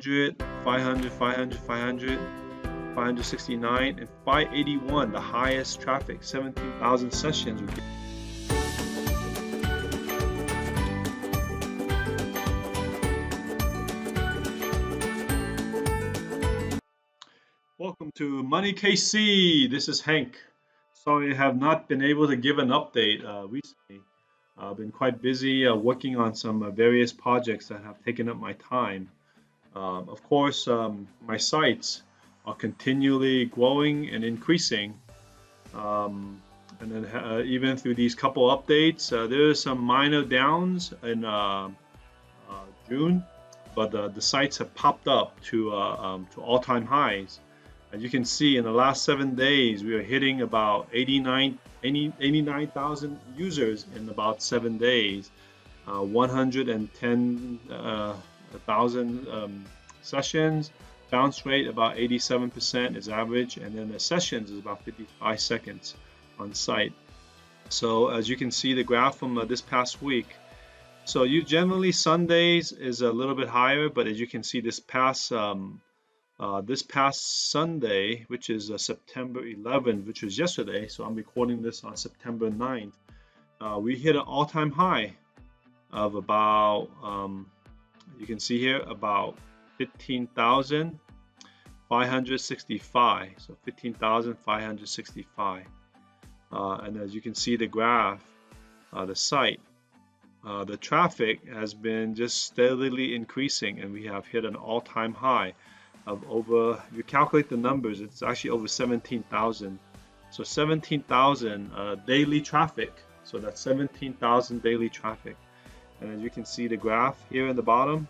500, 500, 500, 500, 569, and 581, the highest traffic, 17,000 sessions. Welcome to Money KC. This is Hank. Sorry, I have not been able to give an update recently. I've been quite busy working on some various projects that have taken up my time. Of course, my sites are continually growing and increasing. And then even through these couple updates, there are some minor downs in June, but the sites have popped up to all-time highs. As you can see, in the last 7 days, we are hitting about 89,000 users in about 7 days, 110,000 sessions, bounce rate about 87% is average, and then the sessions is about 55 seconds on site. So as you can see the graph from this past week, so you generally Sundays is a little bit higher, but as you can see this past Sunday, which is September 11th, which was yesterday, so I'm recording this on September 9th, we hit an all-time high of about, you can see here, about 15,565, so 15,565. And as you can see the graph, the site, the traffic has been just steadily increasing, and we have hit an all-time high of over, you calculate the numbers, it's actually over 17,000. So 17,000 daily traffic. So that's 17,000 daily traffic. And as you can see the graph here in the bottom,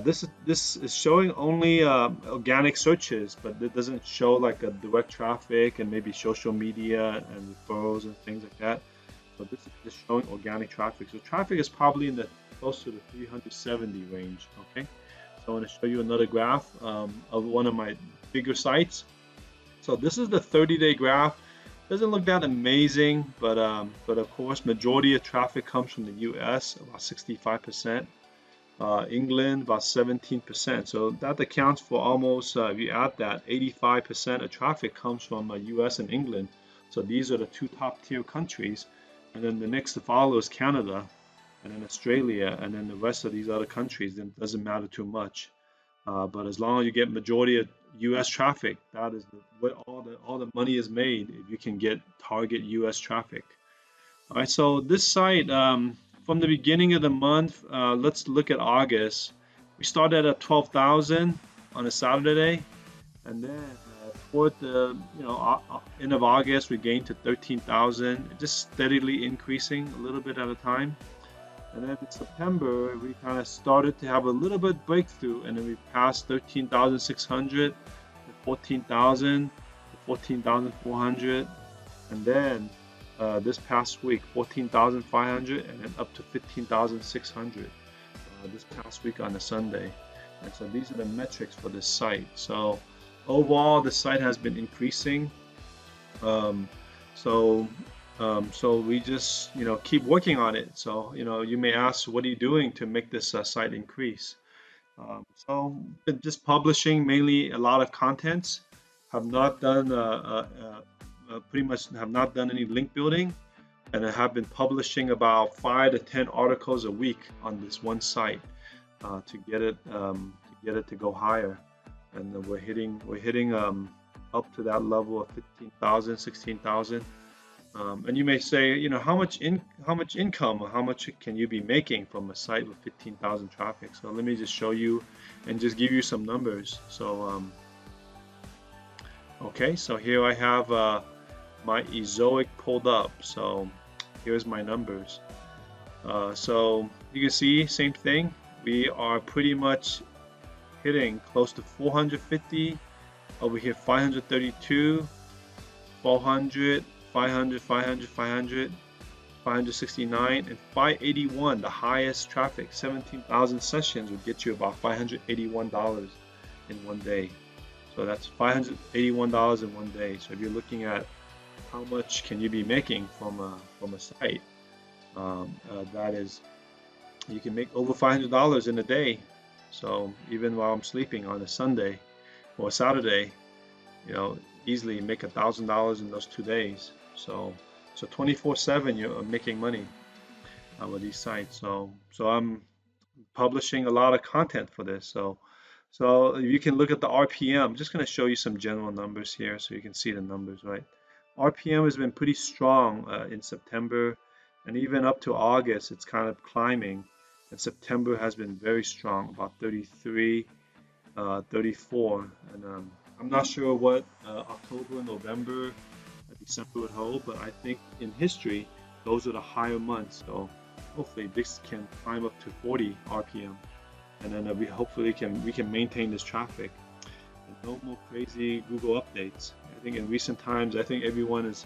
this is showing only organic searches, but it doesn't show like a direct traffic and maybe social media and referrals and things like that. So this is just showing organic traffic. So traffic is probably in the close to the 370 range. Okay. I want to show you another graph of one of my bigger sites. So this is the 30-day graph. Doesn't look that amazing, but of course, majority of traffic comes from the U.S., about 65%. England, about 17%. So that accounts for almost, if you add that, 85% of traffic comes from U.S. and England. So these are the two top-tier countries, and then the next to follow is Canada, and then Australia, and then the rest of these other countries, then it doesn't matter too much. But as long as you get majority of U.S. traffic, that is what all the money is made if you can get target U.S. traffic. All right, so this site, from the beginning of the month, let's look at August. We started at 12,000 on a Saturday, and then toward the end of August, we gained to 13,000, just steadily increasing a little bit at a time. And then in September, we kind of started to have a little bit breakthrough, and then we passed 13,600 to 14,000 to 14,400, and then this past week 14,500, and then up to 15,600 this past week on a Sunday. And so these are the metrics for this site. So overall, the site has been increasing. So we just keep working on it. So you may ask, what are you doing to make this site increase? So been just publishing mainly a lot of contents. Have not done pretty much have not done any link building, and I have been publishing about 5 to 10 articles a week on this one site to get it to go higher. And we're hitting up to that level of 15,000, 16,000. And you may say, how much income, or how much can you be making from a site with 15,000 traffic? So let me just show you and just give you some numbers. So, okay, so here I have my Ezoic pulled up. So here's my numbers. So you can see, same thing. We are pretty much hitting close to 450 over here, 532, 400. 500, 500, 500, 569, and 581, the highest traffic. 17,000 sessions would get you about $581 in one day. So that's $581 in one day. So if you're looking at how much can you be making from a site, that is, you can make over $500 in a day So even while I'm sleeping on a Sunday or Saturday, easily make $1,000 in those 2 days. So 24/7 you're making money with these sites. So I'm publishing a lot of content for this. So you can look at the RPM. I'm just going to show you some general numbers here so you can see the numbers, right? RPM has been pretty strong in September, and even up to August, it's kind of climbing. And September has been very strong, about 33, 34. And I'm not sure what October, November, December would hold, but I think in history, those are the higher months. So hopefully this can climb up to 40 RPM. And then we can maintain this traffic. And no more crazy Google updates. I think in recent times, I think everyone has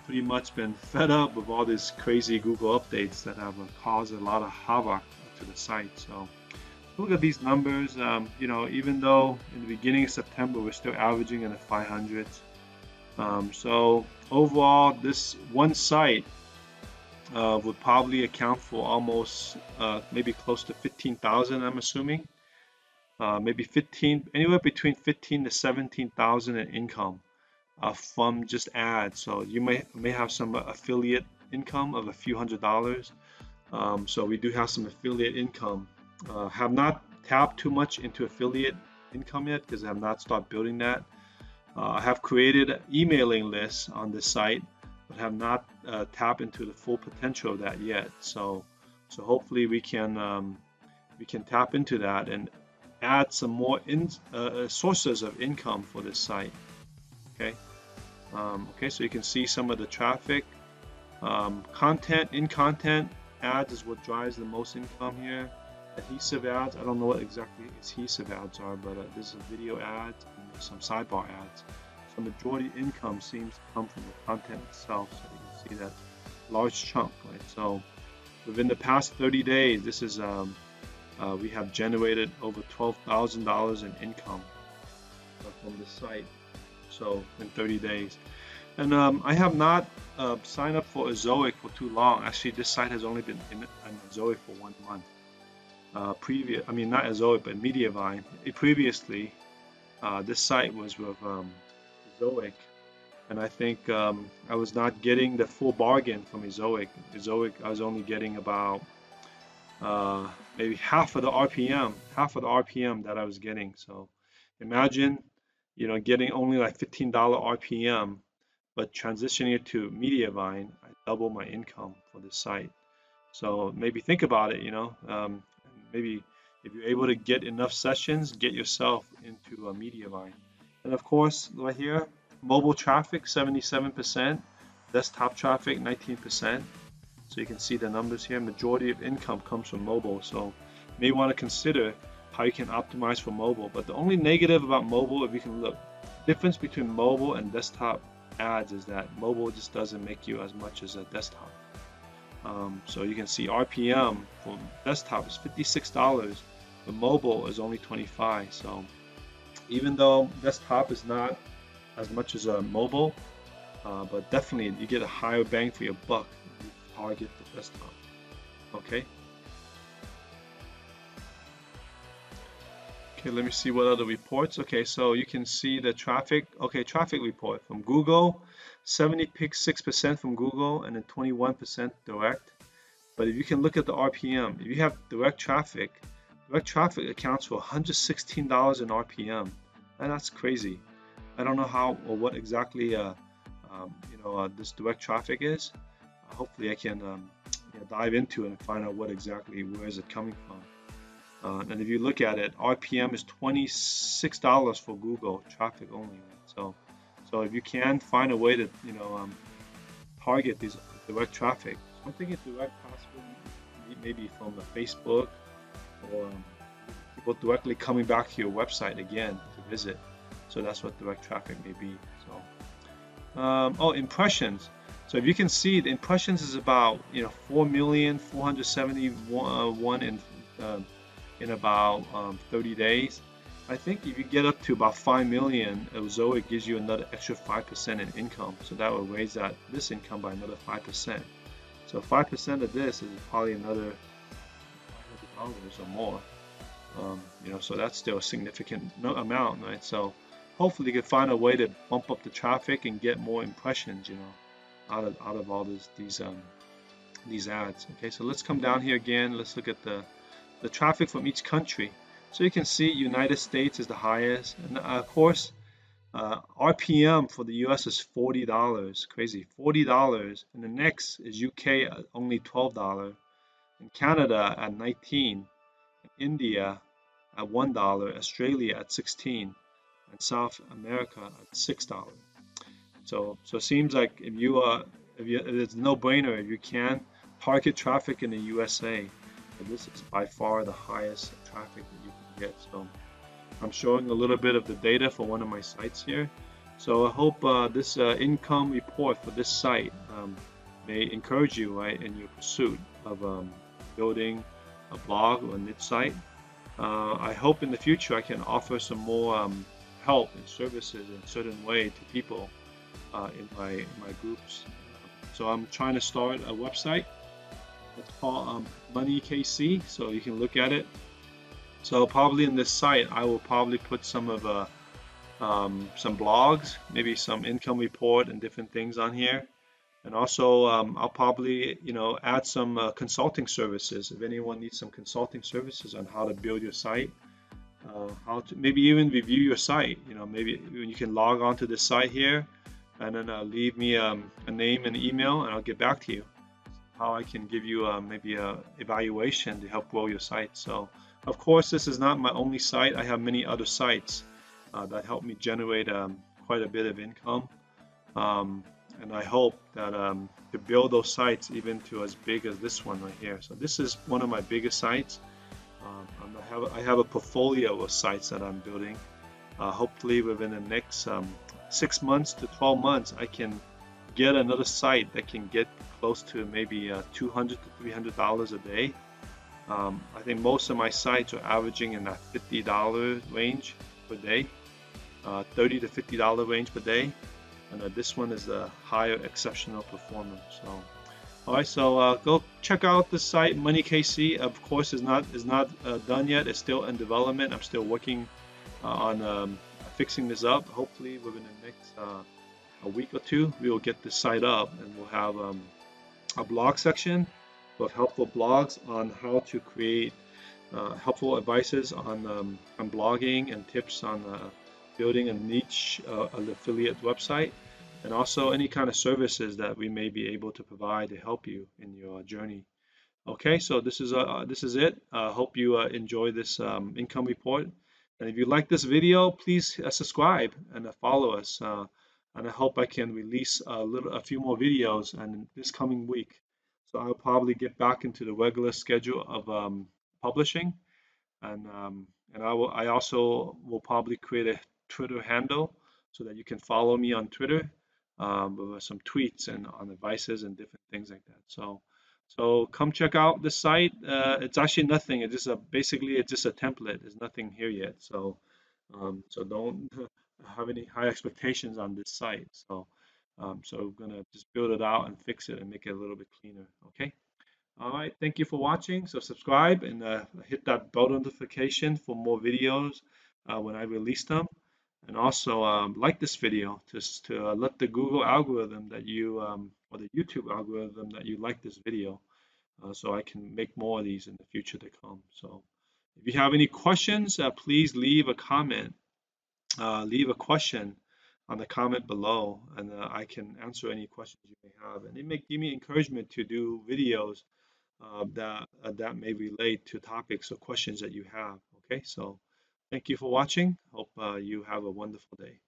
pretty much been fed up with all these crazy Google updates that have caused a lot of havoc to the site. So look at these numbers. Even though in the beginning of September we're still averaging in the 500s. So overall, this one site would probably account for almost maybe close to 15,000, I'm assuming. Maybe anywhere between 15 to 17,000 in income from just ads. So you may have some affiliate income of a few $100s. So we do have some affiliate income. Have not tapped too much into affiliate income yet because I have not started building that. I have created emailing lists on this site, but have not tapped into the full potential of that yet. So hopefully we can tap into that and add some more sources of income for this site. Okay. So you can see some of the traffic. Content ads is what drives the most income here. Adhesive ads, I don't know what exactly adhesive ads are, but this is a video ads and some sidebar ads. So majority income seems to come from the content itself. So you can see that large chunk, right? So within the past 30 days, this is we have generated over $12,000 in income from the site. So in 30 days. And I have not signed up for Ezoic for too long. Actually, this site has only been in Ezoic for 1 month. Not Ezoic, but Mediavine. Previously, this site was with Ezoic, and I think I was not getting the full bargain from Ezoic. Ezoic, I was only getting about maybe half of the RPM that I was getting. So imagine, getting only like $15 RPM, but transitioning it to Mediavine, I double my income for this site. So maybe think about it, maybe if you're able to get enough sessions, get yourself into a Mediavine. And of course, right here, mobile traffic 77%, desktop traffic 19%. So you can see the numbers here. Majority of income comes from mobile. So you may want to consider how you can optimize for mobile. But the only negative about mobile, if you can look, difference between mobile and desktop ads is that mobile just doesn't make you as much as a desktop. So you can see RPM for desktop is $56, but mobile is only $25. So even though desktop is not as much as a mobile, but definitely you get a higher bang for your buck if you target the desktop. Okay. Okay, let me see what other reports. Okay, so you can see the traffic. Okay, traffic report from Google, 76% from Google, and then 21% direct. But if you can look at the RPM, if you have direct traffic accounts for $116 in RPM, and that's crazy. I don't know how or what exactly this direct traffic is. Hopefully, I can dive into it and find out where is it coming from. And if you look at it, RPM is $26 for Google traffic only. So if you can find a way to target these direct traffic, I'm thinking direct possibly maybe from the Facebook or people directly coming back to your website again to visit. So that's what direct traffic may be. So impressions. So if you can see, the impressions is about 4,471 in about 30 days. I think if you get up to about 5 million, Ezoic gives you another extra 5% in income. So that will raise this income by another 5%. So 5% of this is probably another $500 or more. So that's still a significant amount, right? So hopefully you can find a way to bump up the traffic and get more impressions, out of all these ads. Okay, so let's come down here again. Let's look at the traffic from each country. So you can see United States is the highest, and of course, RPM for the US is $40, crazy, $40, and the next is UK at only $12, and Canada at 19, and India at $1, Australia at 16, and South America at $6. So it seems like if it's no brainer if you can target traffic in the USA, but this is by far the highest traffic that you can get. So I'm showing a little bit of the data for one of my sites here. So I hope this income report for this site may encourage you, right, in your pursuit of building a blog or a niche site. I hope in the future I can offer some more help and services in a certain way to people in my groups. So I'm trying to start a website. It's called Money KC, so you can look at it. So probably in this site, I will probably put some some blogs, maybe some income report and different things on here. And also, I'll probably, add some consulting services. If anyone needs some consulting services on how to build your site, how to maybe even review your site. Maybe you can log on to this site here, and then leave me a name and email, and I'll get back to you. How I can give you maybe a evaluation to help grow your site. So, of course, this is not my only site. I have many other sites that help me generate quite a bit of income. And I hope that to build those sites even to as big as this one right here. So this is one of my biggest sites. I have a portfolio of sites that I'm building. Hopefully within the next 6 months to 12 months, I can get another site that can get close to maybe $200 to $300 a day. I think most of my sites are averaging in that $50 range per day, $30 to $50 range per day. And this one is a higher exceptional performance. So, all right, so go check out the site Money KC. Of course, is not done yet. It's still in development. I'm still working on fixing this up. Hopefully, within the next a week or two, we will get this site up, and we'll have a blog section with helpful blogs on how to create helpful advices on blogging and tips on building a niche an affiliate website, and also any kind of services that we may be able to provide to help you in your journey. Okay, so this is it. Hope you enjoy this income report. And if you like this video, please subscribe and follow us. And I hope I can release a few more videos in this coming week. So I'll probably get back into the regular schedule of publishing, and I also will probably create a Twitter handle so that you can follow me on Twitter with some tweets and on advices and different things like that. So come check out the site. It's actually nothing. It's just basically it's just a template. There's nothing here yet. So don't have any high expectations on this site. So we're gonna just build it out and fix it and make it a little bit cleaner. Okay. All right, thank you for watching. So subscribe and hit that bell notification for more videos when I release them. And also like this video just to let the Google algorithm that you, or the YouTube algorithm that you like this video, so I can make more of these in the future to come. So if you have any questions, please leave a comment, leave a question on the comment below, and I can answer any questions you may have. And it may give me encouragement to do videos that may relate to topics or questions that you have. Okay, so thank you for watching. Hope you have a wonderful day.